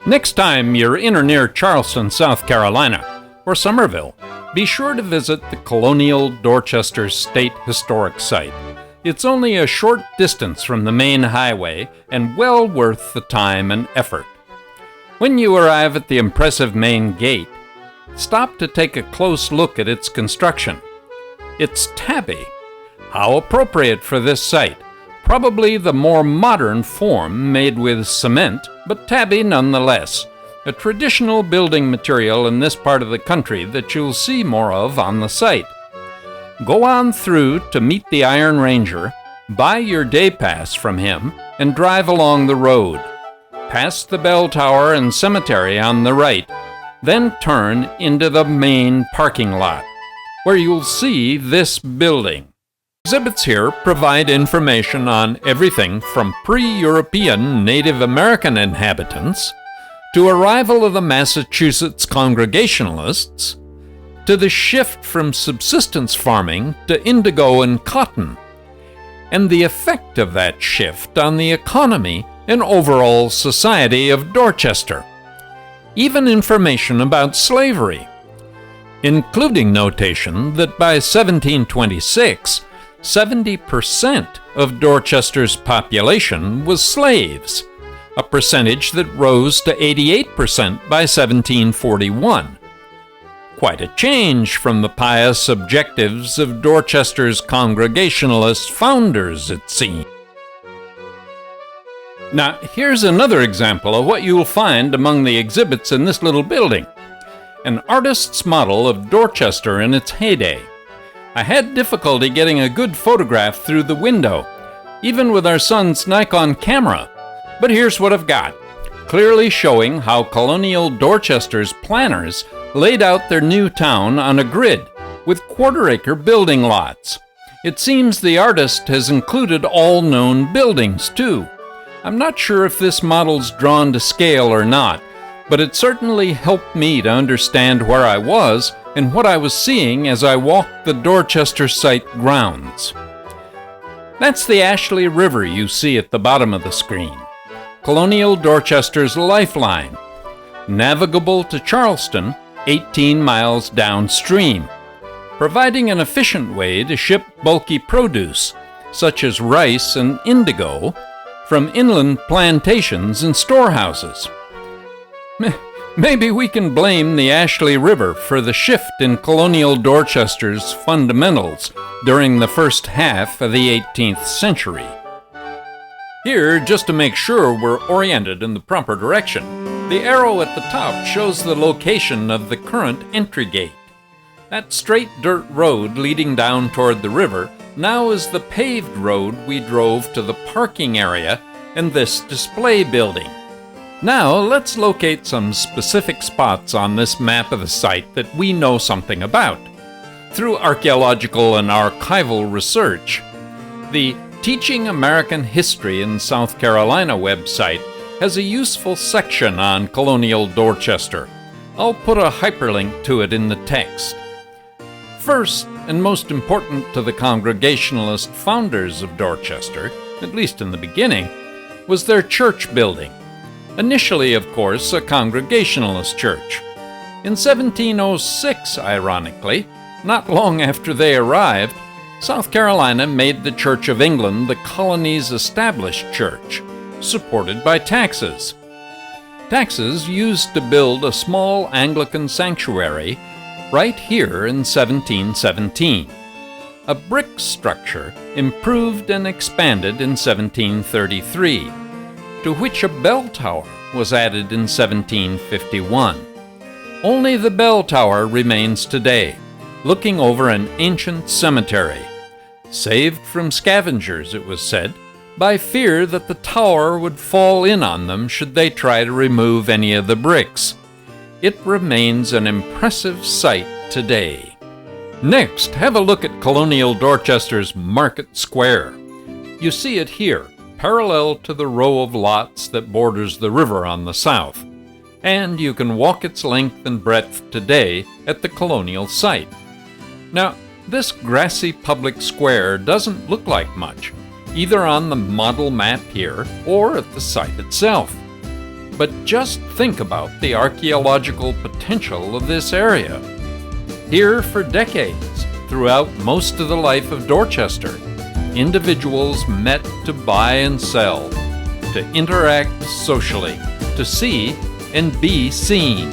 Next time you're in or near Charleston, South Carolina, or Summerville, be sure to visit the Colonial Dorchester State Historic Site. It's only a short distance from the main highway and well worth the time and effort. When you arrive at the impressive main gate, stop to take a close look at its construction. It's tabby. How appropriate for this site. Probably the more modern form made with cement, but tabby nonetheless. A traditional building material in this part of the country that you'll see more of on the site. Go on through to meet the Iron Ranger, buy your day pass from him, and drive along the road. Past the bell tower and cemetery on the right, then turn into the main parking lot, where you'll see this building. Exhibits here provide information on everything from pre-European Native American inhabitants to arrival of the Massachusetts Congregationalists to the shift from subsistence farming to indigo and cotton, and the effect of that shift on the economy and overall society of Dorchester. Even information about slavery, including notation that by 1726, 70% of Dorchester's population was slaves, a percentage that rose to 88% by 1741. Quite a change from the pious objectives of Dorchester's Congregationalist founders, it seems. Now, here's another example of what you'll find among the exhibits in this little building. An artist's model of Dorchester in its heyday. I had difficulty getting a good photograph through the window, even with our son's Nikon camera. But here's what I've got, clearly showing how Colonial Dorchester's planners laid out their new town on a grid with quarter-acre building lots. It seems the artist has included all known buildings, too. I'm not sure if this model's drawn to scale or not, but it certainly helped me to understand where I was and what I was seeing as I walked the Dorchester site grounds. That's the Ashley River you see at the bottom of the screen. Colonial Dorchester's lifeline, navigable to Charleston, 18 miles downstream, providing an efficient way to ship bulky produce, such as rice and indigo, from inland plantations and storehouses. Maybe we can blame the Ashley River for the shift in Colonial Dorchester's fundamentals during the first half of the 18th century. Here, just to make sure we're oriented in the proper direction, the arrow at the top shows the location of the current entry gate. That straight dirt road leading down toward the river now is the paved road we drove to the parking area and this display building. Now, let's locate some specific spots on this map of the site that we know something about. Through archaeological and archival research, the Teaching American History in South Carolina website has a useful section on Colonial Dorchester. I'll put a hyperlink to it in the text. First, and most important to the Congregationalist founders of Dorchester, at least in the beginning, was their church building. Initially, of course, a Congregationalist church. In 1706, ironically, not long after they arrived, South Carolina made the Church of England the colony's established church, supported by taxes. Taxes used to build a small Anglican sanctuary right here in 1717. A brick structure improved and expanded in 1733, to which a bell tower was added in 1751. Only the bell tower remains today, looking over an ancient cemetery, saved from scavengers, it was said, by fear that the tower would fall in on them should they try to remove any of the bricks. It remains an impressive sight today. Next, have a look at Colonial Dorchester's Market Square. You see it here, parallel to the row of lots that borders the river on the south, and you can walk its length and breadth today at the colonial site. Now, this grassy public square doesn't look like much, either on the model map here or at the site itself. But just think about the archaeological potential of this area. Here for decades, throughout most of the life of Dorchester, individuals met to buy and sell, to interact socially, to see and be seen.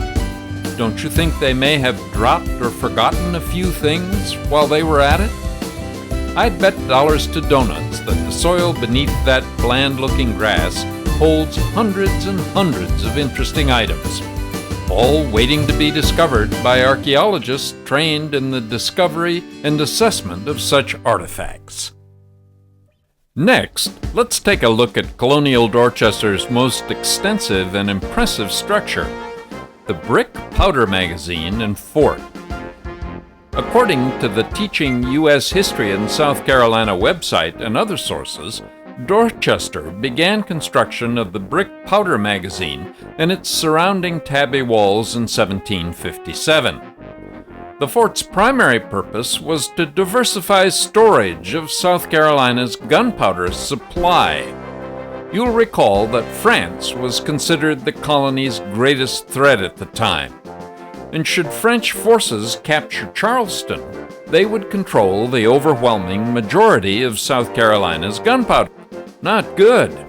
Don't you think they may have dropped or forgotten a few things while they were at it? I'd bet dollars to donuts that the soil beneath that bland-looking grass holds hundreds and hundreds of interesting items, all waiting to be discovered by archaeologists trained in the discovery and assessment of such artifacts. Next, let's take a look at Colonial Dorchester's most extensive and impressive structure, the brick powder magazine and fort. According to the Teaching U.S. History in South Carolina website and other sources, Dorchester began construction of the brick powder magazine and its surrounding tabby walls in 1757. The fort's primary purpose was to diversify storage of South Carolina's gunpowder supply. You'll recall that France was considered the colony's greatest threat at the time, and should French forces capture Charleston, they would control the overwhelming majority of South Carolina's gunpowder. Not good.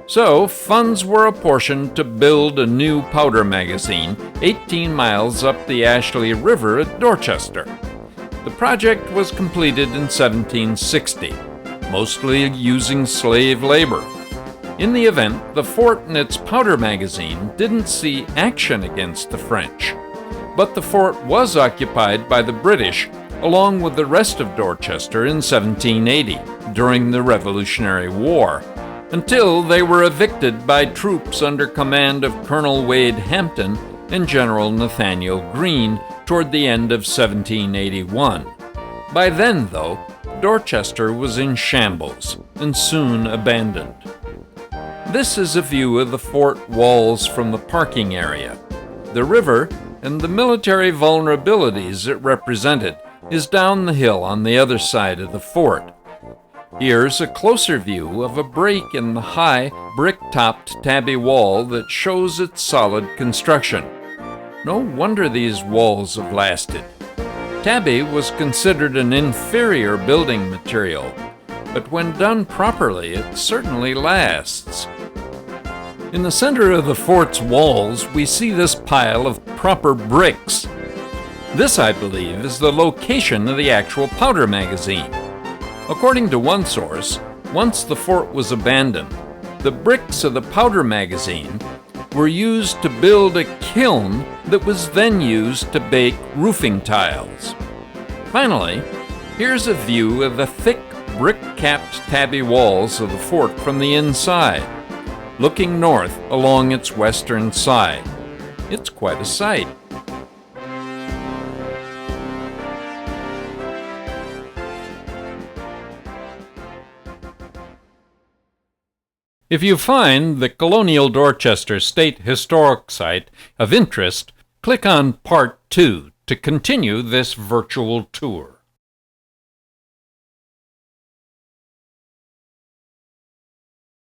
So, funds were apportioned to build a new powder magazine 18 miles up the Ashley River at Dorchester. The project was completed in 1760, mostly using slave labor. In the event, the fort and its powder magazine didn't see action against the French, but the fort was occupied by the British along with the rest of Dorchester in 1780 during the Revolutionary War, until they were evicted by troops under command of Colonel Wade Hampton and General Nathaniel Greene toward the end of 1781. By then, though, Dorchester was in shambles and soon abandoned. This is a view of the fort walls from the parking area. The river and the military vulnerabilities it represented is down the hill on the other side of the fort. Here's a closer view of a break in the high, brick-topped tabby wall that shows its solid construction. No wonder these walls have lasted. Tabby was considered an inferior building material, but when done properly, it certainly lasts. In the center of the fort's walls, we see this pile of proper bricks. This, I believe, is the location of the actual powder magazine. According to one source, once the fort was abandoned, the bricks of the powder magazine were used to build a kiln that was then used to bake roofing tiles. Finally, here's a view of the thick, brick-capped tabby walls of the fort from the inside, looking north along its western side. It's quite a sight. If you find the Colonial Dorchester State Historic Site of interest, click on Part 2 to continue this virtual tour.